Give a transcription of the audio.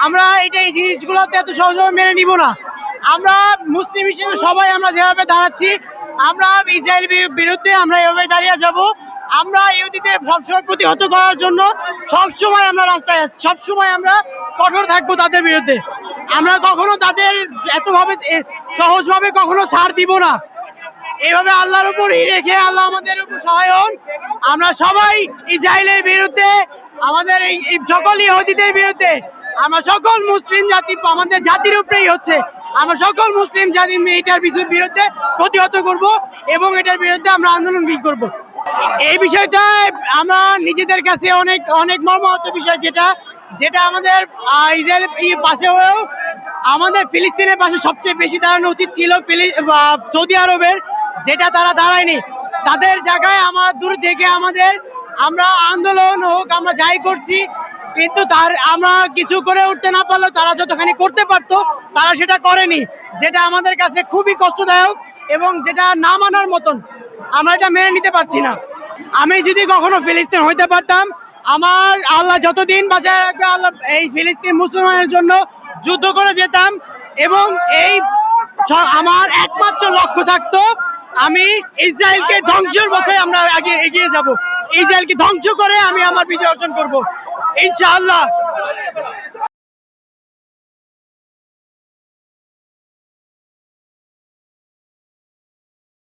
আমরা এই জিনিসগুলোতে এত সহজভাবে মেনে নিব না। আমরা মুসলিম হিসেবে সবাই আমরা যেভাবে দাঁড়াচ্ছি, আমরা ইসরায়েল বিরুদ্ধে আমরা এভাবে দাঁড়িয়ে যাব। আমরা ইহুদিদের সবসময় প্রতিহত করার জন্য সবসময় আমরা রাস্তায় আছি, সবসময় আমরা কঠোর থাকবো তাদের বিরুদ্ধে। আমরা কখনো তাদের এতভাবে সহজভাবে কখনো ছাড় দিব না। এইভাবে আল্লাহর উপরই রেখে আল্লাহ আমাদের উপর সহায় হন। আমরা সবাই ইসরায়েলের বিরুদ্ধে, আমাদের এই সকল ইহুদিদের বিরুদ্ধে, আমরা সকল মুসলিম জাতি, আমাদের জাতির উপরেই হচ্ছে, আমরা সকল মুসলিম জাতি এটার বিরুদ্ধে প্রতিহত করব এবং এটার বিরুদ্ধে আমরা আন্দোলন করব। এই বিষয়টা আমরা নিজেদের কাছে অনেক অনেক মর্মাহত বিষয়, যেটা আমাদের ইসরায়েলের পাশে হয়েও আমাদের ফিলিস্তিনের পাশে সবচেয়ে বেশি দাঁড়ানো উচিত ছিল সৌদি আরবের, যেটা তারা দাঁড়ায়নি। তাদের জায়গায় আমার দূর থেকে আমরা আন্দোলন হোক আমরা যাই করছি, কিন্তু আমরা কিছু করে উঠতে না পারলেও তারা যতখানি করতে পারতো তারা সেটা করেনি, যেটা আমাদের কাছে খুবই কষ্টদায়ক এবং যেটা না মানার মতন। আমরা এটা মেনে নিতে পারছি না। আমি যদি কখনো ফিলিস্তিন হইতে পারতাম, আমার আল্লাহ যতদিন বাঁচায় রাখবে, আল্লাহ এই ফিলিস্তিন মুসলমানের জন্য যুদ্ধ করে যেতাম এবং আমার একমাত্র লক্ষ্য থাকতো আমি ইসরায়েলকে ধ্বংসের পথে আমরা আগে এগিয়ে যাব। ইসরায়েলকে ধ্বংস করে আমি আমার বিজয় অর্জন করব ইনশাআল্লাহ।